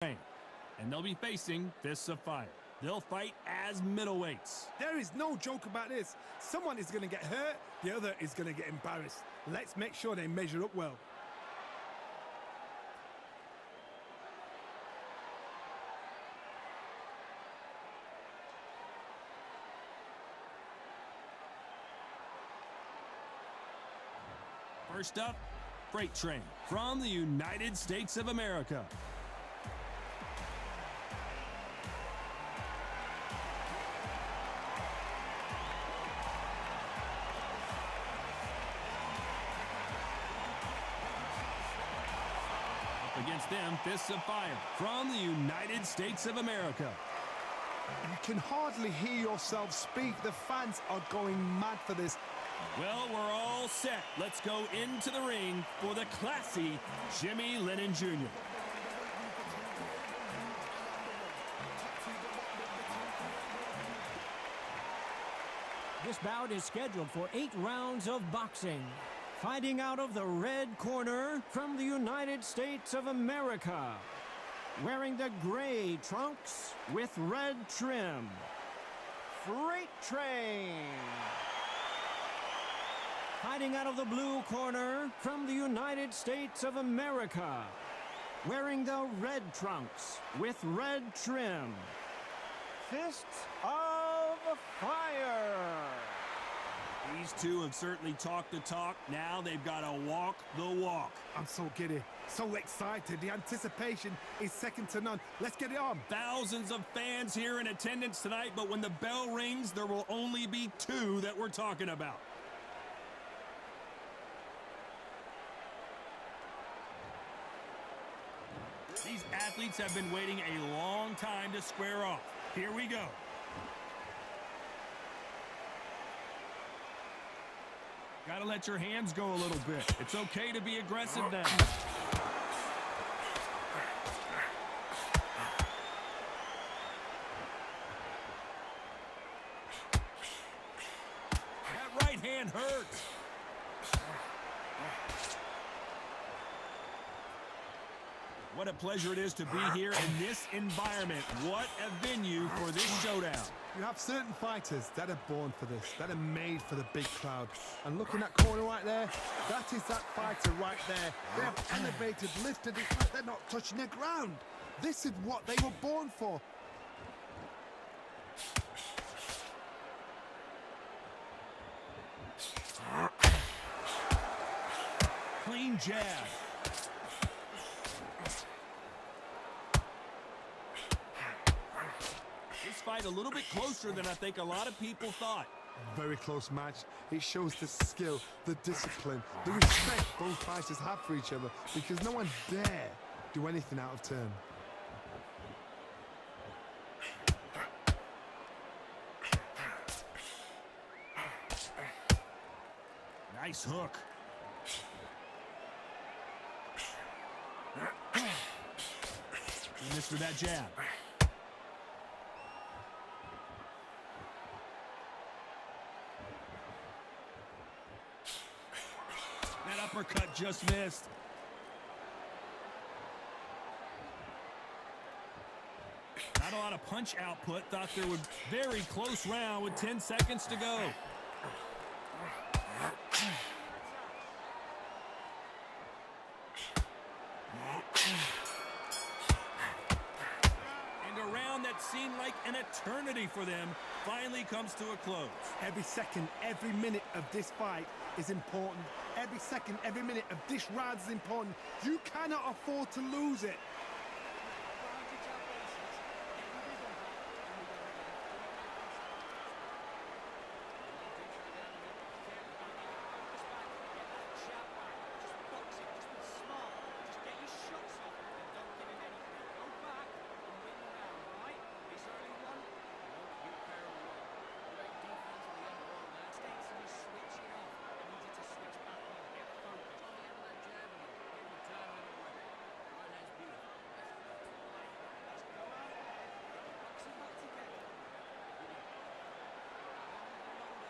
And they'll be facing fists of fire. They'll fight as middleweights. There is no joke about this. Someone is going to get hurt, the other is going to get embarrassed. Let's make sure they measure up well. First up, Freight Train from the United States of America. Up against them, Fists of Fire from the United States of America. You can hardly hear yourself speak. The fans are going mad for this. Well, we're all set. Let's go into the ring for the classy Jimmy Lennon Jr. This bout is scheduled for 8 rounds of boxing. Fighting out of the red corner from the United States of America. Wearing the gray trunks with red trim. Freight Train. Fighting out of the blue corner from the United States of America. Wearing the red trunks with red trim. Fists of Fire. These two have certainly talked the talk. Now they've got to walk the walk. I'm so giddy, so excited. The anticipation is second to none. Let's get it on. Thousands of fans here in attendance tonight, but when the bell rings, there will only be 2 that we're talking about. These athletes have been waiting a long time to square off. Here we go. Gotta let your hands go a little bit. It's okay to be aggressive now. That right hand hurts. What a pleasure it is to be here in this environment. What a venue for this showdown. You have certain fighters that are born for this, that are made for the big crowd. And look in that corner right there, that is that fighter right there. They have elevated, lifted, it's like they're not touching the ground. This is what they were born for. Clean jab. This fight a little bit closer than I think a lot of people thought. Very close match. It shows the skill, the discipline, the respect both fighters have for each other, because no one dare do anything out of turn. Nice hook. He missed with that jab. That uppercut just missed. Not a lot of punch output. Thought there would very close round with 10 seconds to go. And a round that seemed like an eternity for them finally comes to a close. Every second, every minute of this fight is important. Every second, every minute of this round is important. You cannot afford to lose it.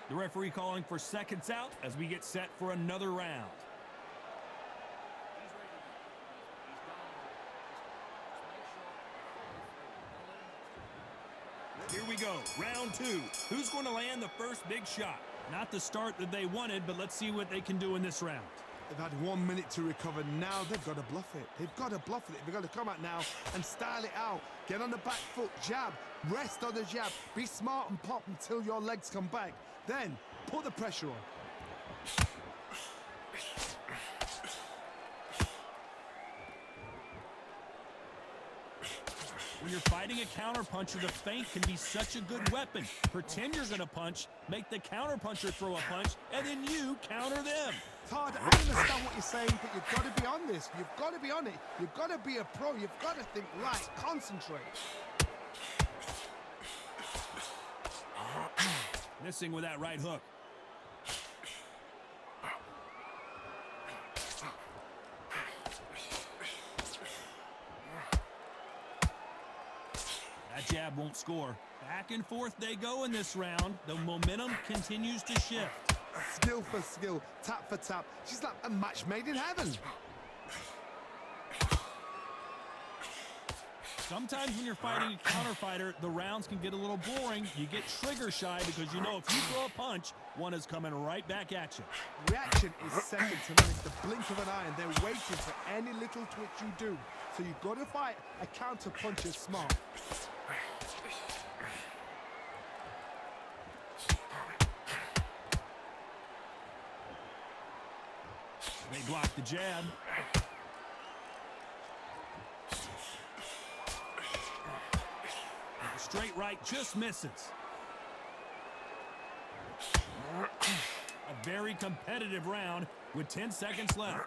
The referee calling for seconds out as we get set for another round. Here we go, round two. Who's going to land the first big shot? Not the start that they wanted, but let's see what they can do in this round. They've had 1 minute to recover. Now they've got to bluff it. They've got to bluff it. They've got to come out now and style it out. Get on the back foot, jab, rest on the jab. Be smart and pop until your legs come back. Then put the pressure on. When you're fighting a counterpuncher, the feint can be such a good weapon. Pretend you're going to punch, make the counterpuncher throw a punch, and then you counter them. It's hard. I understand what you're saying, but you've got to be on this. You've got to be on it. You've got to be a pro. You've got to think right. Concentrate. Missing with that right hook. That jab won't score. Back and forth they go in this round. The momentum continues to shift. Skill for skill, tap for tap. She's like a match made in heaven. Sometimes when you're fighting a counter fighter, the rounds can get a little boring. You get trigger shy because you know if you throw a punch, one is coming right back at you. Reaction is second to none. It's the blink of an eye, and they're waiting for any little twitch you do. So you've got to fight a counter puncher smart. They block the jab. Straight right just misses. A very competitive round with 10 seconds left.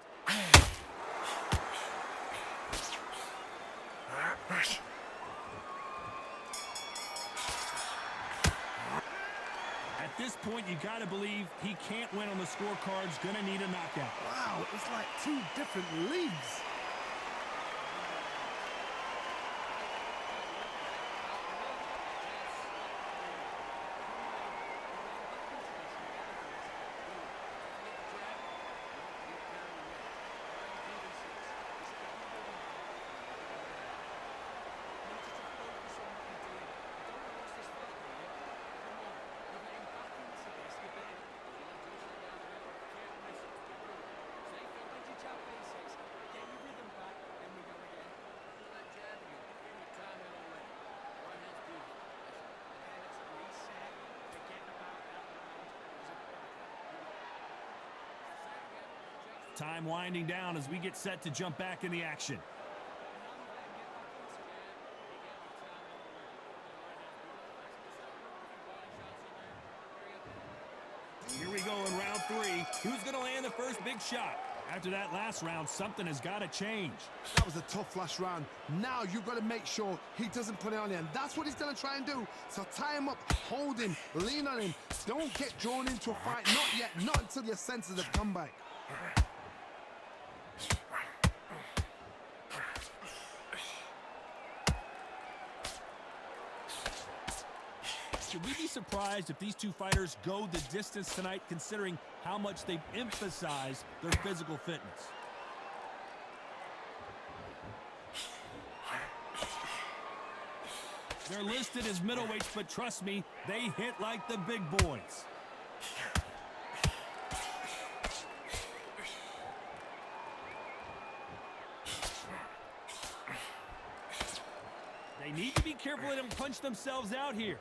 At this point, you got to believe he can't win on the scorecards. Going to need a knockout. Wow, it's like two different leagues. Time winding down as we get set to jump back in the action. Here we go in round three. Who's going to land the first big shot? After that last round, something has got to change. That was a tough last round. Now you've got to make sure he doesn't put it on you, and that's what he's going to try and do. So tie him up, hold him, lean on him. Don't get drawn into a fight. Not yet. Not until your senses have come back. Should we be surprised if these two fighters go the distance tonight, considering how much they've emphasized their physical fitness? They're listed as middleweights, but trust me, they hit like the big boys. They need to be careful they don't punch themselves out here.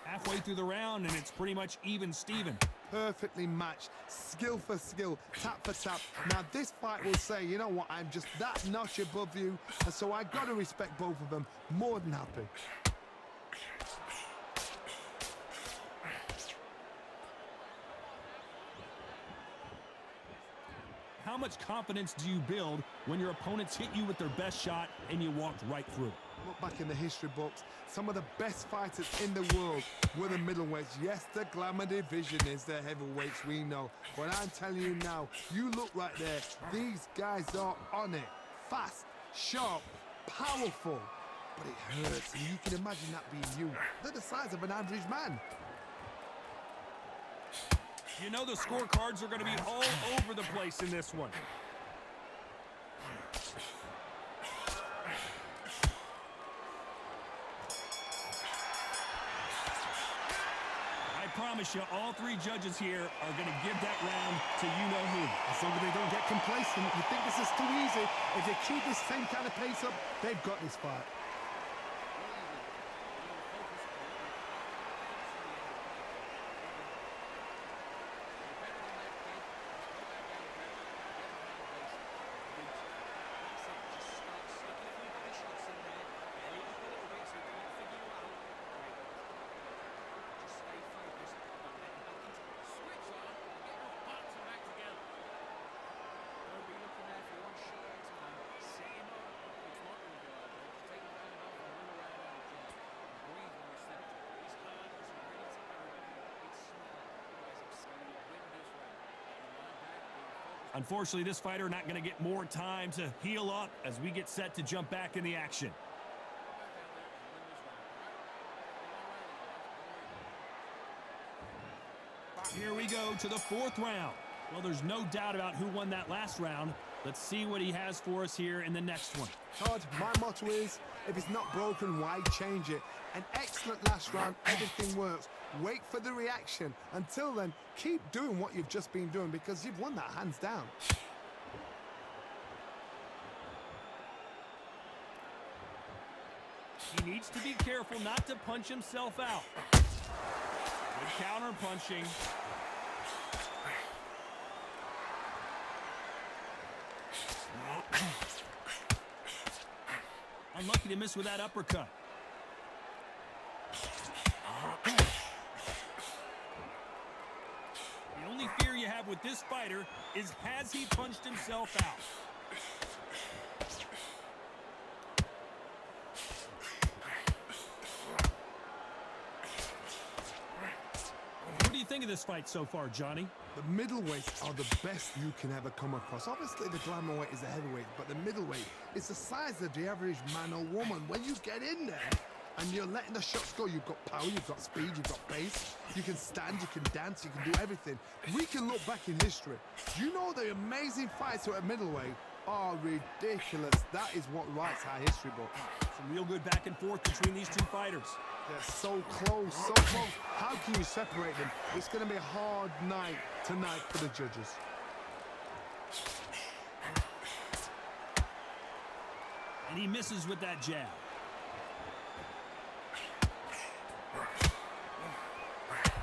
Halfway through the round, and it's pretty much even Steven. Perfectly matched, skill for skill, tap for tap. Now this fight will say, you know what, I'm just that notch above you, and so I got to respect both of them. More than happy. How much confidence do you build when your opponents hit you with their best shot and you walked right through it? Look back in the history books, some of the best fighters in the world were the middleweights. Yes, the glamour division is the heavyweights, we know. But I'm telling you now, you look right there, these guys are on it. Fast, sharp, powerful. But it hurts, and you can imagine that being you. They're the size of an average man. You know the scorecards are going to be all over the place in this one. promise you, all three judges here are going to give that round to you-know-who. As long as they don't get complacent, you think this is too easy. If they keep this same kind of pace up, they've got this fight. Unfortunately, this fighter not going to get more time to heal up as we get set to jump back in the action. Here we go to the fourth round. Well, there's no doubt about who won that last round. Let's see what he has for us here in the next one. Todd, my motto is, if it's not broken, why change it? An excellent last round, everything works. Wait for the reaction. Until then, keep doing what you've just been doing because you've won that hands down. He needs to be careful not to punch himself out. Good counter punching. Unlucky to miss with that uppercut. The only fear you have with this fighter is, has he punched himself out? What do you think of this fight so far, Johnny? The middleweights are the best you can ever come across. Obviously, the glamour weight is a heavyweight, but the middleweight is the size of the average man or woman. When you get in there and you're letting the shots go, you've got power, you've got speed, you've got pace, you can stand, you can dance, you can do everything. We can look back in history. You know the amazing fights at middleweight are ridiculous. That is what writes our history book. Some real good back and forth between these two fighters. They're so close, so close. How can you separate them? It's going to be a hard night tonight for the judges. And he misses with that jab.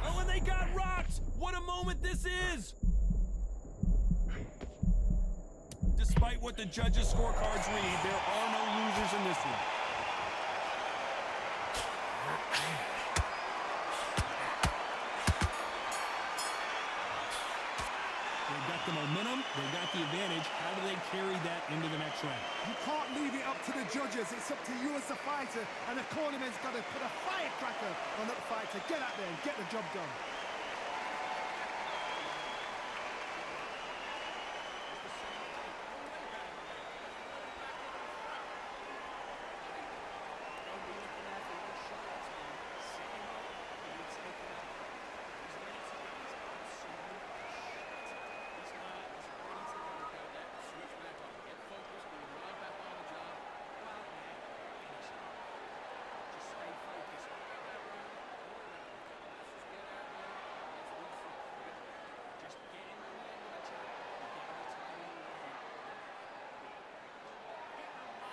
Oh, and they got rocked! What a moment this is! Despite what the judges' scorecards read, there are no losers in this one. They've got the momentum, they've got the advantage. How do they carry that into the next round? You can't leave it up to the judges. It's up to you as the fighter, and the cornerman's got to put a firecracker on that fighter. Get out there and get the job done.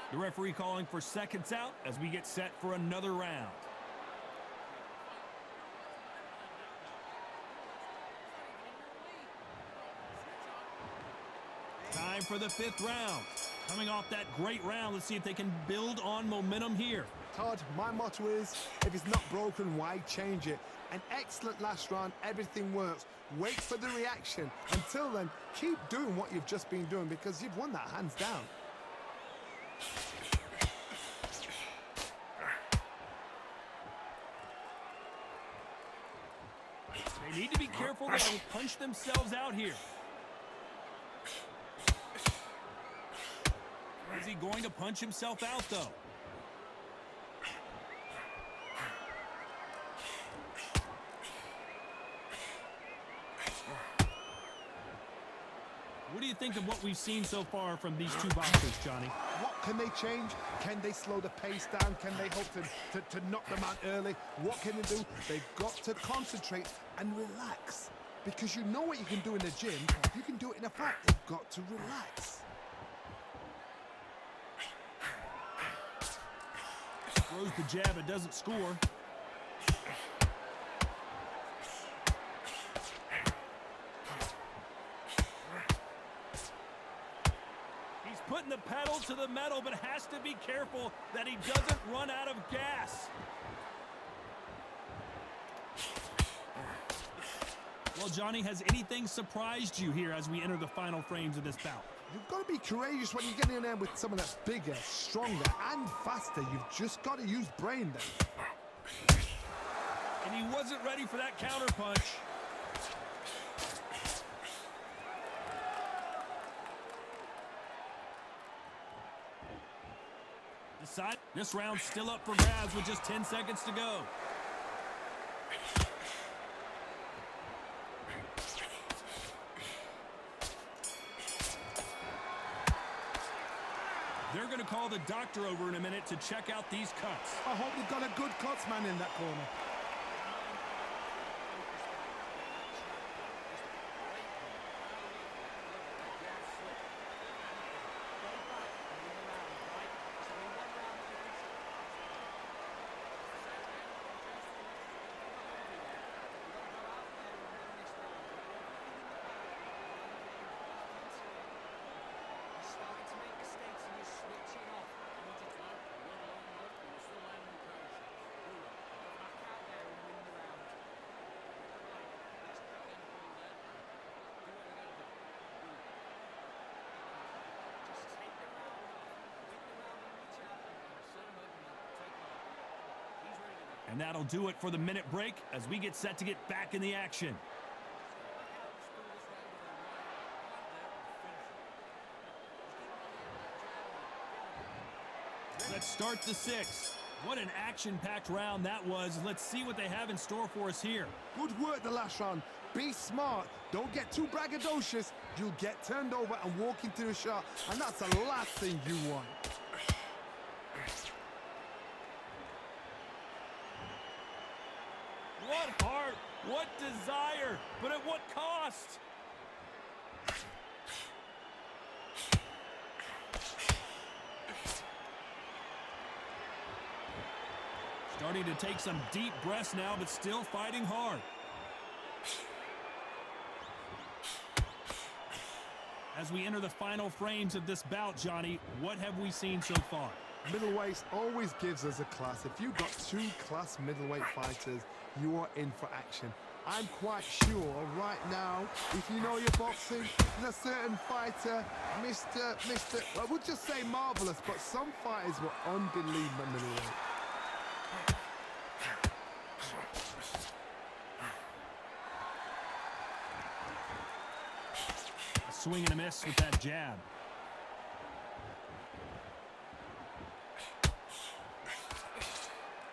The referee calling for seconds out as we get set for another round. Time for the fifth round. Coming off that great round, let's see if they can build on momentum here. Todd, my motto is, if it's not broken, why change it? An excellent last round, everything works. Wait for the reaction. Until then, keep doing what you've just been doing because you've won that hands down. They need to be careful they don't punch themselves out here. Is he going to punch himself out, though? What do you think think of what we've seen so far from these two boxers, Johnny? What can they change? Can they slow the pace down? Can they hope to knock them out early? What can they do? They've got to concentrate and relax. Because you know what you can do in the gym, you can do it in a fight. They've got to relax. Throws the jab, it doesn't score. He's putting the pedal to the metal, but has to be careful that he doesn't run out of gas. Well, Johnny, has anything surprised you here as we enter the final frames of this bout? You've got to be courageous when you get in there with someone that's bigger, stronger, and faster. You've just got to use brain then. And he wasn't ready for that counterpunch. This round's still up for grabs with just 10 seconds to go. They're going to call the doctor over in a minute to check out these cuts. I hope we've got a good cuts man in that corner. And that'll do it for the minute break as we get set to get back in the action. Let's start the sixth. What an action-packed round that was. Let's see what they have in store for us here. Good work the last round. Be smart. Don't get too braggadocious. You'll get turned over and walk into the shot, and that's the last thing you want. What heart, what desire, but at what cost? Starting to take some deep breaths now, but still fighting hard. As we enter the final frames of this bout, Johnny, what have we seen so far? Middleweight always gives us a class. If you've got two class middleweight fighters, you are in for action. I'm quite sure right now, if you know your boxing, there's a certain fighter, Mr. I would just say marvelous, but some fighters were unbelievable middleweight. A swing and a miss with that jab.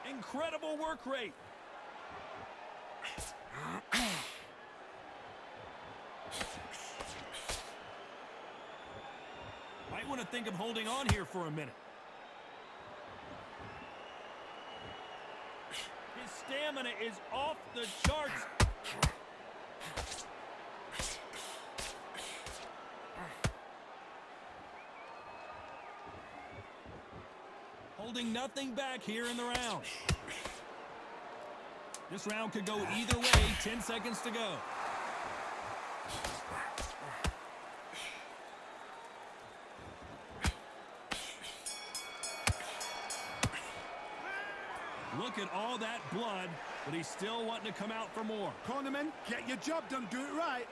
Incredible work rate. Might want to think of holding on here for a minute. His stamina is off the charts. Holding nothing back here in the round. This round could go either way. 10 seconds to go. Look at all that blood, but he's still wanting to come out for more. Cornerman, get your job done, do it right.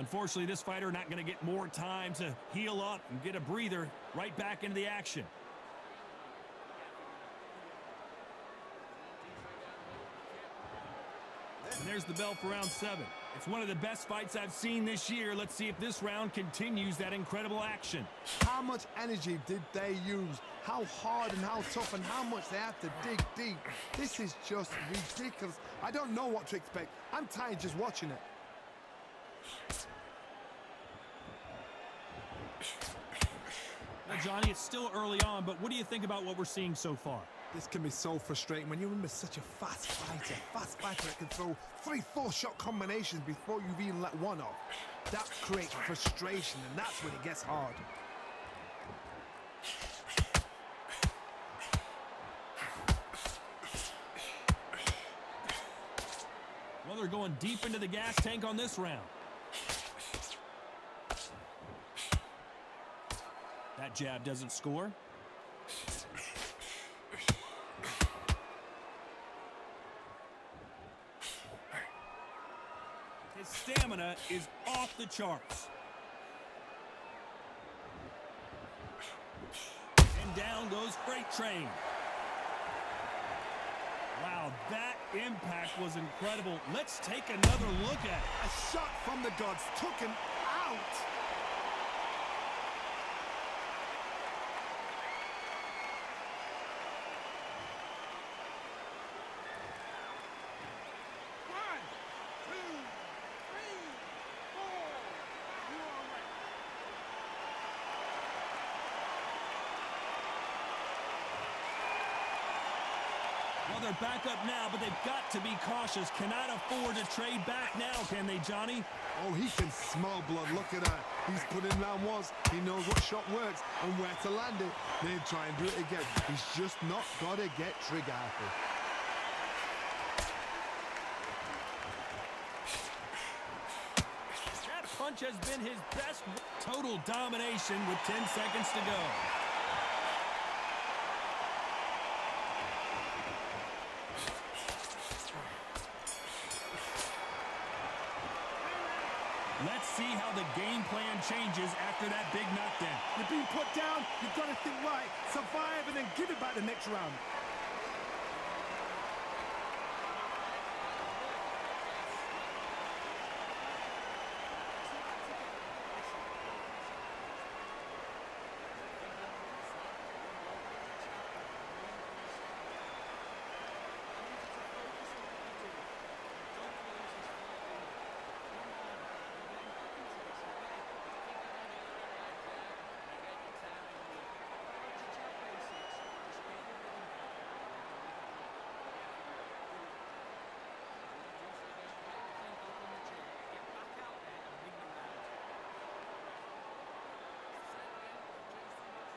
Unfortunately, this fighter not going to get more time to heal up and get a breather. Right back into the action. And there's the bell for round 7. It's one of the best fights I've seen this year. Let's see if this round continues that incredible action. How much energy did they use? How hard and how tough and how much they have to dig deep. This is just ridiculous. I don't know what to expect. I'm tired just watching it. Well, Johnny, it's still early on, but what do you think about what we're seeing so far? This can be so frustrating when you're in such a fast fighter that can throw 3-4 shot combinations before you've even let one off. That creates frustration, and that's when it gets hard. Well, they're going deep into the gas tank on this round. That jab doesn't score. His stamina is off the charts. And down goes Freight Train. Wow, that impact was incredible. Let's take another look at it. A shot from the gods took him out. Well, they're back up now, but they've got to be cautious. Cannot afford to trade back now, can they, Johnny? Oh, he can smell blood. Look at that. He's put in round once. He knows what shot works and where to land it. Then try and do it again. He's just not got to get trigger happy. That punch has been his best. Total domination with 10 seconds to go. Let's see how the game plan changes after that big knockdown. You're being put down. You've got to think right. Survive and then give it back the next round.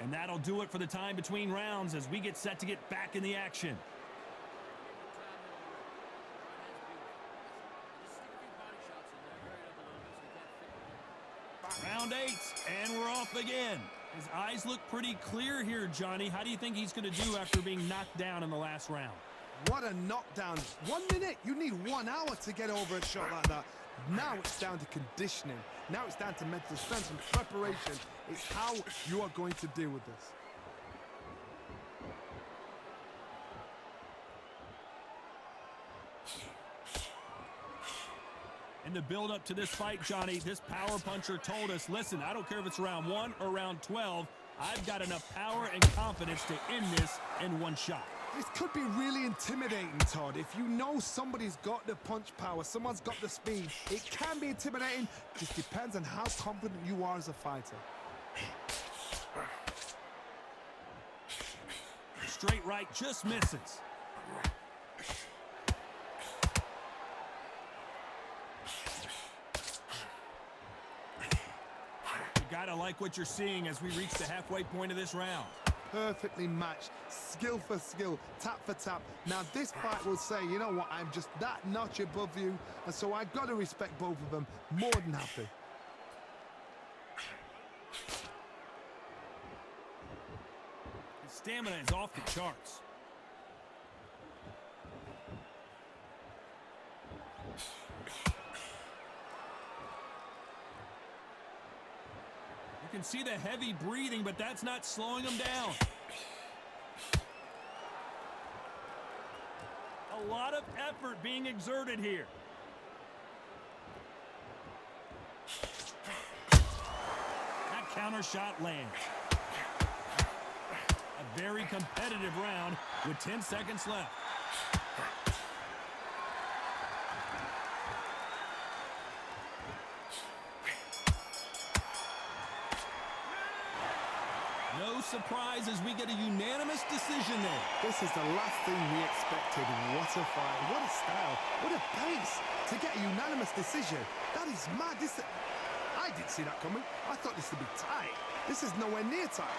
And that'll do it for the time between rounds as we get set to get back in the action. Round 8, and we're off again. His eyes look pretty clear here, Johnny. How do you think he's going to do after being knocked down in the last round? What a knockdown. 1 minute. You need 1 hour to get over a shot like that. Now it's down to conditioning. Now it's down to mental strength and preparation. It's how you are going to deal with this. In the build-up to this fight, Johnny, this power puncher told us, listen, I don't care if it's round 1 or round 12, I've got enough power and confidence to end this in one shot. This could be really intimidating, Todd. If you know somebody's got the punch power, someone's got the speed, it can be intimidating. Just depends on how confident you are as a fighter. Straight right just misses. You gotta like what you're seeing as we reach the halfway point of this round. Perfectly matched, skill for skill, tap for tap. Now this fight will say, you know what, I'm just that notch above you, and so I've got to respect both of them. More than happy. His stamina is off the charts. can see the heavy breathing, but that's not slowing him down. A lot of effort being exerted here. That counter shot lands. A very competitive round with 10 seconds left. No surprise as we get a unanimous decision there. This is the last thing we expected. What a fight, what a style, what a pace. To get a unanimous decision, that is mad. I didn't see that coming. I thought this would be tight. This is nowhere near tight.